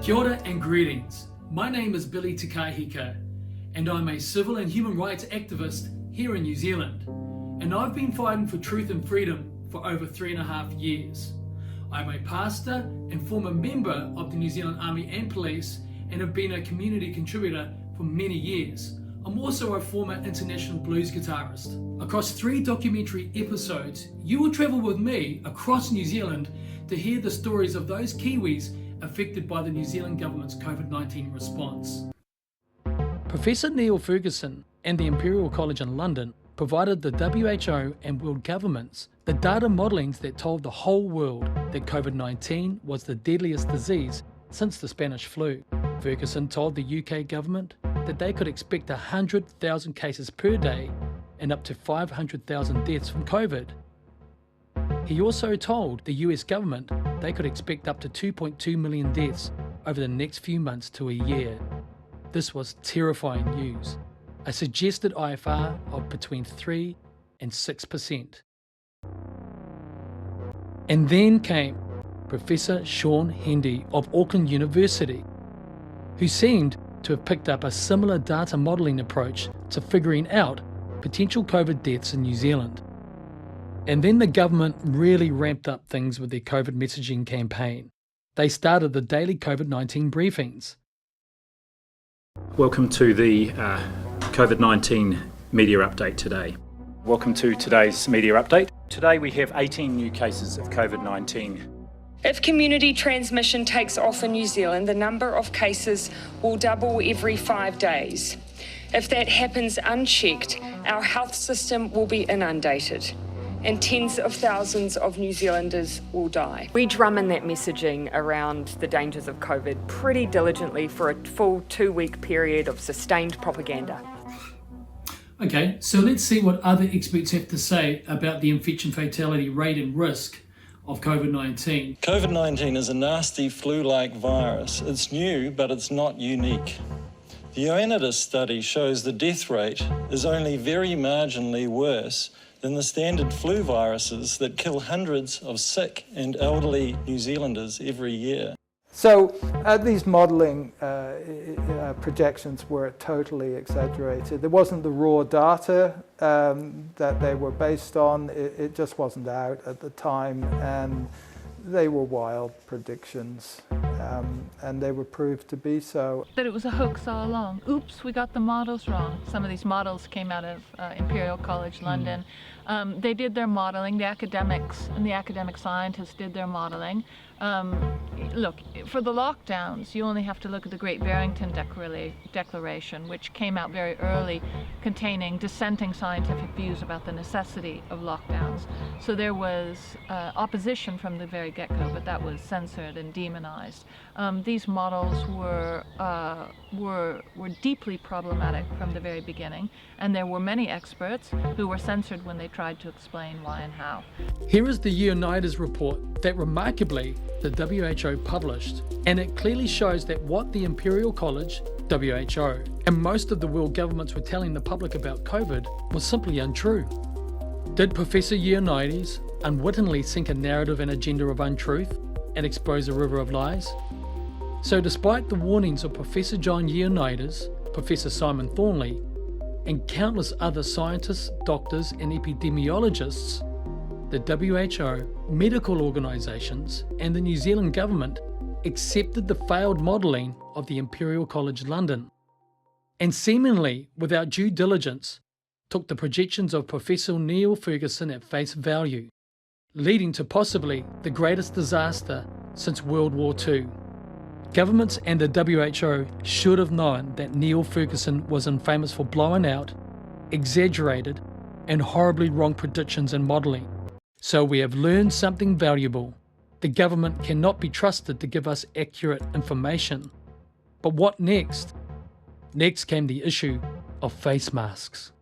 Kia ora and greetings. My name is Billy Takahika and I'm a civil and human rights activist here in New Zealand. And I've been fighting for truth and freedom for over 3.5 years. I'm a pastor and former member of the New Zealand Army and Police and have been a community contributor for many years. I'm also a former international blues guitarist. Across 3 documentary episodes, you will travel with me across New Zealand to hear the stories of those Kiwis affected by the New Zealand government's COVID-19 response. Professor Neil Ferguson and the Imperial College in London provided the WHO and world governments the data modellings that told the whole world that COVID-19 was the deadliest disease since the Spanish flu. Ferguson told the UK government that they could expect 100,000 cases per day and up to 500,000 deaths from COVID. He also told the US government they could expect up to 2.2 million deaths over the next few months to a year. This was terrifying news, a suggested IFR of between 3 and 6%. And then came Professor Sean Hendy of Auckland University, who seemed to have picked up a similar data modelling approach to figuring out potential COVID deaths in New Zealand. And then the government really ramped up things with their COVID messaging campaign. They started the daily COVID-19 briefings. Welcome to the COVID-19 media update today. Welcome to today's media update. Today we have 18 new cases of COVID-19. If community transmission takes off in New Zealand, the number of cases will double every 5 days. If that happens unchecked, our health system will be inundated and tens of thousands of New Zealanders will die. We drum in that messaging around the dangers of COVID pretty diligently for a full 2-week period of sustained propaganda. Okay, so let's see what other experts have to say about the infection fatality rate and risk of COVID-19. COVID-19 is a nasty flu-like virus. It's new, but it's not unique. The Ioannidis study shows the death rate is only very marginally worse than the standard flu viruses that kill hundreds of sick and elderly New Zealanders every year. So these modelling projections were totally exaggerated. There wasn't the raw data that they were based on. It just wasn't out at the time, and they were wild predictions, and they were proved to be so. That it was a hoax all along. Oops, we got the models wrong. Some of these models came out of Imperial College London. They did their modeling, the academics and the academic scientists did their modeling. Look, for the lockdowns, you only have to look at the Great Barrington Declaration, which came out very early, containing dissenting scientific views about the necessity of lockdowns. So there was opposition from the very get-go, but that was censored and demonized. These models were deeply problematic from the very beginning, and there were many experts who were censored when they tried to explain why and how. Here is the Ioannidis report that remarkably the WHO published, and it clearly shows that what the Imperial College, WHO, and most of the world governments were telling the public about COVID was simply untrue. Did Professor Ioannidis unwittingly sink a narrative and agenda of untruth and expose a river of lies? So despite the warnings of Professor John Ioannidis, Professor Simon Thornley, and countless other scientists, doctors and epidemiologists, the WHO, medical organisations and the New Zealand government accepted the failed modelling of the Imperial College London, and seemingly without due diligence took the projections of Professor Neil Ferguson at face value, leading to possibly the greatest disaster since World War II. Governments and the WHO should have known that Neil Ferguson was infamous for blowing out, exaggerated and horribly wrong predictions and modelling. So we have learned something valuable. The government cannot be trusted to give us accurate information. But what next? Next came the issue of face masks.